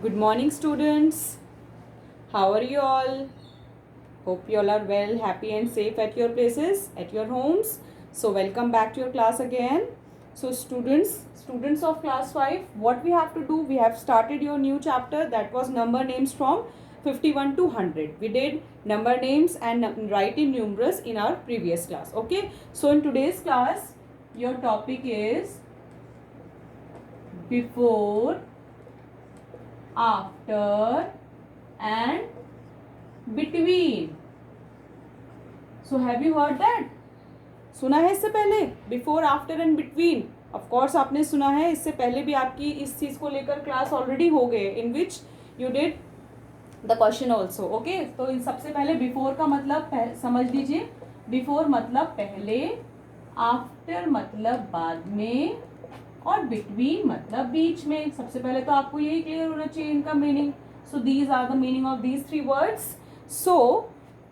Good morning, students. How are you all? Hope you all are well, happy, and safe at your places, at your homes. So, welcome back to your class again. So, students of class 5, what we have to do? We have started your new chapter that was number names from 51 to 100. We did number names and writing numerous in our previous class. Okay. So, in today's class, your topic is before, after, and between. So have you heard that? सुना है इससे पहले before after and between? Of course आपने सुना है. इससे पहले भी आपकी इस चीज को लेकर क्लास ऑलरेडी हो गए in which you did the question also. Okay. तो इन सबसे पहले बिफोर का मतलब समझ लीजिए. बिफोर मतलब पहले, आफ्टर मतलब बाद में, और बिटवीन मतलब बीच में. सबसे पहले तो आपको यही क्लियर होना चाहिए इनका meaning. So these are the meaning of these three words. So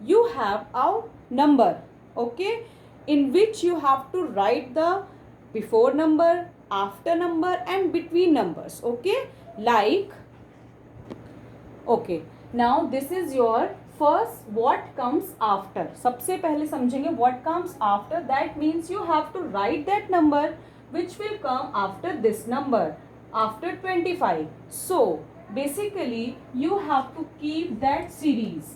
you have a number, okay, in which you have to write the before number, after number, and between numbers. Okay, like, okay, now this is your first. What comes after? सबसे पहले समझेंगे what comes after. That means you have to write that number which will come after this number, after 25. So basically you have to keep that series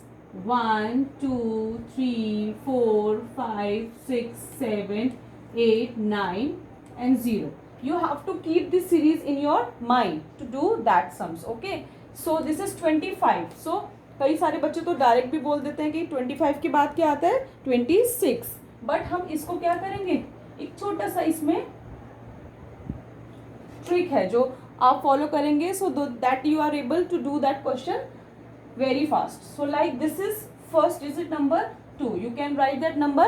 1, 2, 3, 4, 5, 6, 7, 8, 9 and 0. You have to keep this series in your mind to do that sums. Okay. So this is 25. So कई सारे बच्चे तो direct भी बोल देते हैं कि 25 के बाद क्या आता है 26. बट हम इसको क्या करेंगे, एक छोटा सा इसमें ट्रिक है जो आप फॉलो करेंगे so that you are able to do that question very fast. So like this is first digit number 2. You can write that number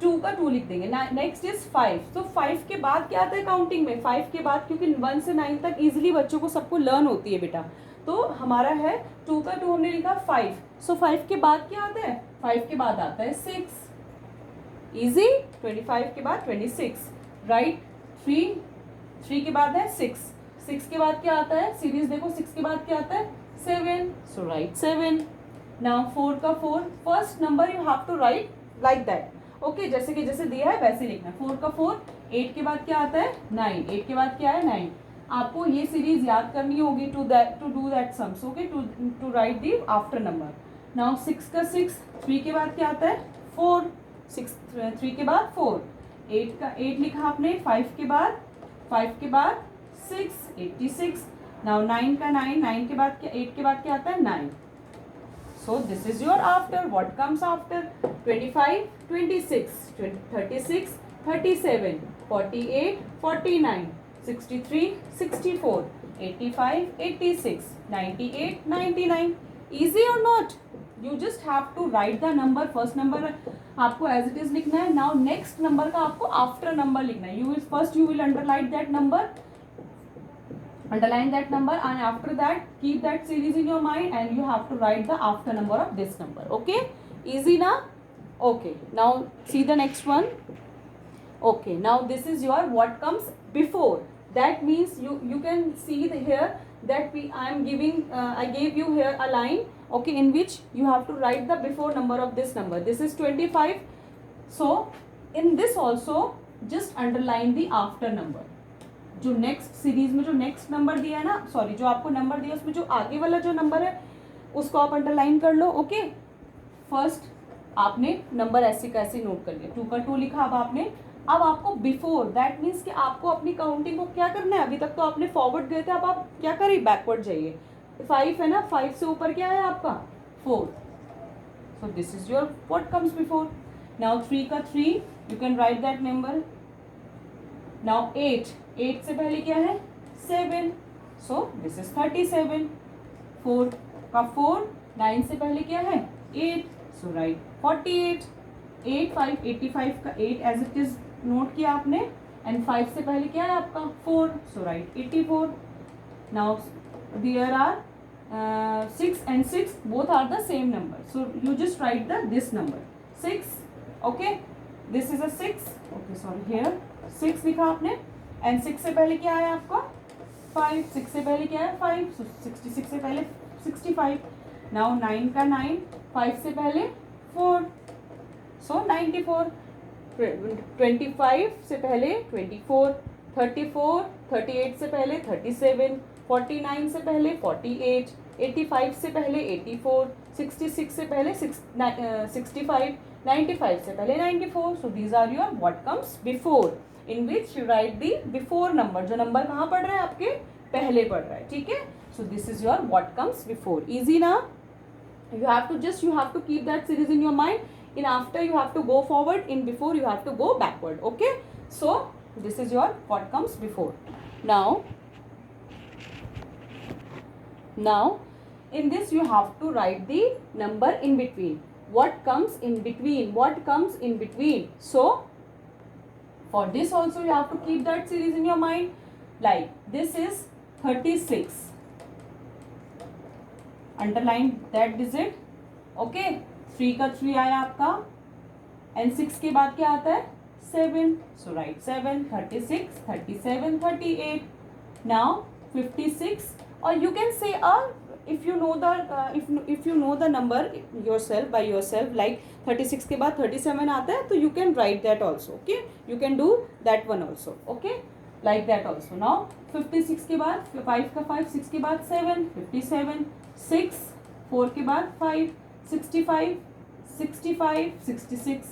2 का 2 लिख देंगे. Next is 5. तो 5 के बाद क्या आता है काउंटिंग में? 5 के बाद क्योंकि 1 से 9 तक इजीली बच्चों को सबको लर्न होती है बेटा. तो हमारा है 2 का 2 हमने लिखा 5. सो 5 के बाद क्या आता है? 5 के बाद आता है 6. इजी. 25 के बाद 26. राइट. 3 के बाद है 6. 6 के बाद क्या आता है? सीरीज देखो 6 के बाद क्या आता है? 7. So write 7. Now 4 का 4. First number you have to write like that. Okay, जैसे कि जैसे दिया है वैसे लिखना. 4 का 4. 8 के बाद क्या आता है? 9. 8 के बाद क्या है? 9. आपको ये सीरीज याद करनी होगी to do that sums. Okay, to write the after number. Now 6 का 6. 3 के बाद क्या आता है? 4. 3 के बाद 4. 8 का 8 लिखा आपने. 5 के बाद 6. 86. Now 9 का 9. 9 के बाद क्या? 8 के बाद क्या आता है? 9. So this is your after. What comes after? 25, 26, 36, 37, 48, 49, 63, 64, 85, 86, 98, 99. Easy or not? You just have to write the number. First number आपको as it is लिखना है. Now next number का आपको after number लिखना है. You will underline that number. Underline that number and after that keep that series in your mind and you have to write the after number of this number. Okay, easy na? Okay, now see the next one. Okay, now this is your what comes before. That means you can see here that I gave you here a line, okay, in which you have to write the before number of this number. This is 25. So in this also just underline the after number. जो next series में जो next number दिया है ना, sorry जो आपको number दिया उसमें जो आगे वाला जो नंबर है उसको आप अंडरलाइन कर लो. ओके. फर्स्ट आपने नंबर ऐसे कैसे नोट कर लिया. 2 का 2 लिखा. अब आपको बिफोर. दैट मीन्स कि आपको अपनी काउंटिंग को क्या करना है. अभी तक तो आपने फॉरवर्ड गए थे, अब आप क्या करें, बैकवर्ड जाइए. 5 है ना, 5 से ऊपर क्या है आपका? 4. So this is your what comes before. Now 3 का 3. You can write that number. Now 8 से पहले क्या है? 7. So this is 37. 4 का 4. 9 से पहले क्या है? 8. सो राइट 48. 8 5 85 का 8 एज इट इज नोट किया आपने. एंड 5 से पहले क्या है आपका? 4. So right 84. Now there are 6 and 6 both are the same number. So you just write this number 6. Okay, this is a 6. Okay, sorry, here 6 लिखा आपने. एंड 6 से पहले क्या है आपका? 5, 6 से पहले क्या है 5, so 66 से पहले 65. Now 9 का 9, 5 से पहले 4, so 94. 25 से पहले 24, 34, 38 से पहले 37, 49 से पहले 48, 85 से पहले 84, 66 से पहले 65, 95 से पहले 94. So these are your what comes before, in which you write the before number. जो नंबर कहाँ पढ़ रहा है आपके पहले पढ़ रहा है, ठीक है. So this is your what comes before. Easy ना. You have to keep that series in your mind. In after you have to go forward, in before you have to go backward. Okay, so this is your what comes before. Now in this you have to write the number in between. What comes in between? What comes in between? So for this also you have to keep that series in your mind. Like this is 36. Underline that digit. Okay, 3 का 3 आया आपका, and 6 के बाद क्या आता है 7. So write 7, 36, 37, 38. Now 56, or you can say if you know the number yourself by yourself, like 36 के बाद 37 आता है, तो you can write that also. Okay, you can do that one also. Okay, like that also. Now 56 के बाद 5 का 5, 6 के बाद 7, 57, 6, 4 के बाद 5, 65, 65, 66,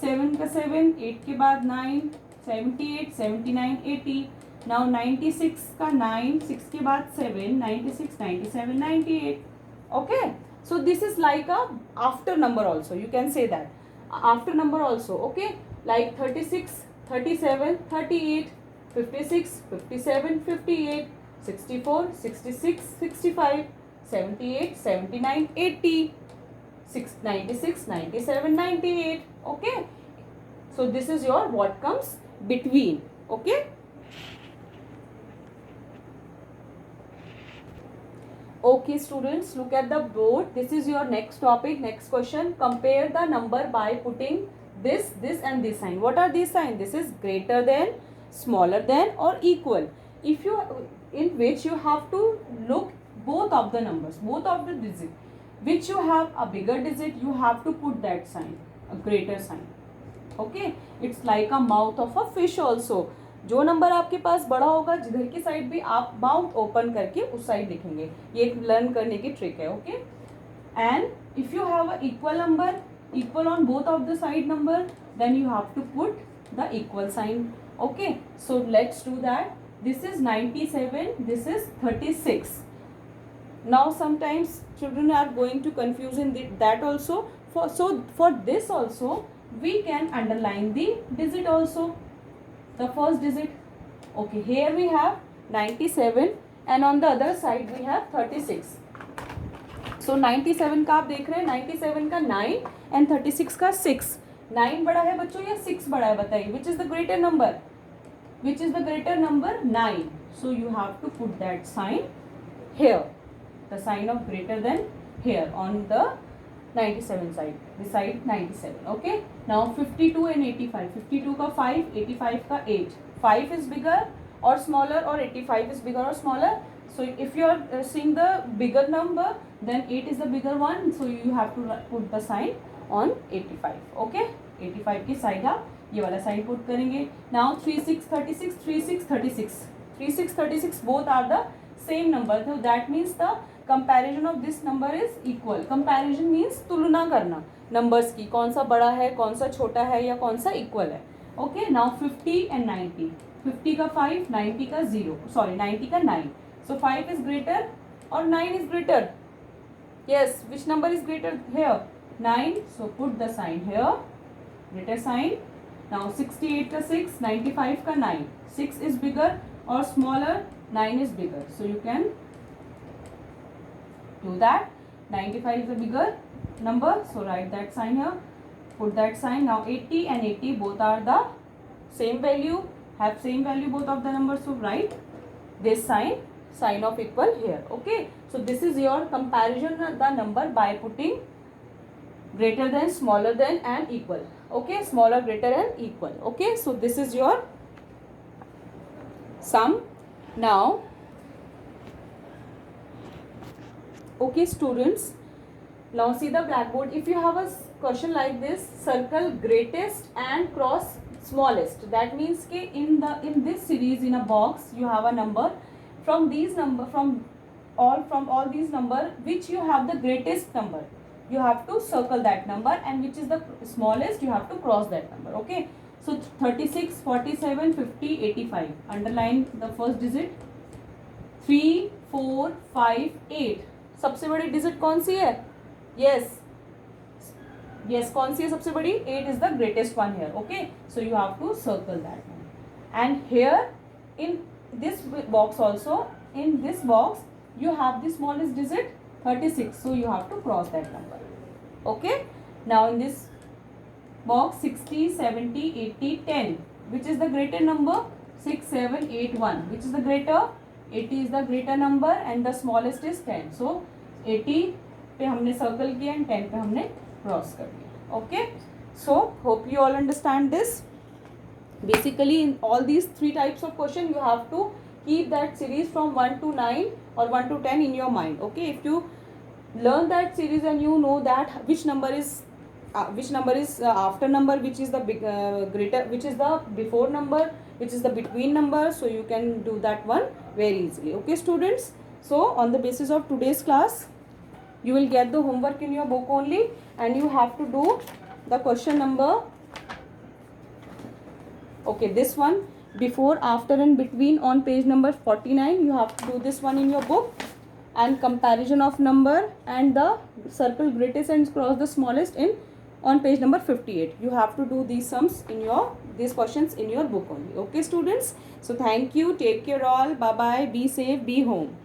7 का 7, 8 के बाद 9, 78, 79, 80. Now 96 का 9, 6 के बाद 7, 96, 97, 98. Okay, so this is like a after number also, you can say that after number also. Okay, like 36, 37, 38, 56, 57, 58, 64, 66, 65, 78, 79, 80, 96, 97, 98. Okay, so this is your what comes between. Okay, okay students, look at the board. This is your next topic, next question. Compare the number by putting this and this sign. What are these signs? This is greater than, smaller than, or equal. If you, in which you have to look both of the numbers, both of the digit, which you have a bigger digit, you have to put that sign, a greater sign. Okay, it's like a mouth of a fish also. जो number आपके पास बड़ा होगा, जिधर की side भी आप mouth open करके उस साइड दिखेंगे. ये एक लर्न करने की ट्रिक है. Okay, and if you have a equal number, equal on both of the side number, then you have to put the equal sign. Okay, so let's do that. This is 97, this is 36. Now sometimes children are going to confuse in that also. For this also we can underline the digit also, the first digit. Okay, here we have 97 and on the other side we have 36. So 97 का आप देख रहे हैं, 97 का 9 and 36 का 6. 9 बड़ा है बच्चों या 6 बड़ा है, बताइए. Which is the greater number? Which is the greater number? 9. So you have to put that sign here, the sign of greater than here on the 97 side, beside 97. Okay, now 52 and 85. 52 का 5, 85 का 8. 5 is bigger or smaller, or 85 is bigger or smaller? So if you are seeing the bigger number, then 8 is the bigger one, so you have to put the sign on 85. Okay, 85 की side आप ये वाला sign put करेंगे. Now 36, 36, 36, 36, 36, 36 both are the same number, so that means the comparison of this number is equal. Comparison means तुलना करना numbers की, कौन सा बड़ा है, कौन सा छोटा है, या कौन सा equal है. Okay, now 50 and 90. 50 का 5, 90 का 0, sorry 90 का 9. So 5 is greater or 9 is greater? Yes, which number is greater here? 9. So put the sign here, greater sign. Now 68 का 6, 95 का 9. 6 is bigger or smaller? 9 is bigger. So you can do that. 95 is a bigger number, so write that sign here. Put that sign. Now 80 and 80 both are the same value, have same value both of the numbers. So write this sign, sign of equal here. Okay, so this is your comparison the number by putting greater than, smaller than and equal. Okay, smaller, greater and equal. Okay, so this is your sum. Now Okay students, now see the blackboard. If you have a question like this, circle greatest and cross smallest. That means कि in this series, in a box you have a number. From all these number, which you have the greatest number, you have to circle that number, and which is the smallest, you have to cross that number. Okay, so 36, 47, 50, 85. Underline the first digit. 3, 4, 5, 8. सबसे बड़ी digit कौन सी है? Yes, yes, कौन सी है सबसे बड़ी? 8 is the greatest one here. Okay, so you have to circle that one. And here in this box also, in this box you have the smallest digit 36, so you have to cross that number. Okay, now in this box 60, 70, 80, 10, which is the greater number? 6, 7, 8, 1. Which is the greater? 80 is the greater number and the smallest is 10. So 80 पे हमने circle किया and 10 पे हमने cross कर दिया. Okay, so hope you all understand this. Basically in all these three types of question you have to keep that series from 1 to 9 or 1 to 10 in your mind. Okay, if you learn that series and you know that which number is after number, which is the greater, which is the before number, which is the between number, so you can do that one very easily. Okay students, so on the basis of today's class you will get the homework in your book only, and you have to do the question number. Okay, this one, before, after and between, on page number 49. You have to do this one in your book, and comparison of number and the circle greatest and cross the smallest in on page number 58. You have to do these sums in these questions in your book only. Okay students, so thank you, take care all, bye bye, be safe, be home.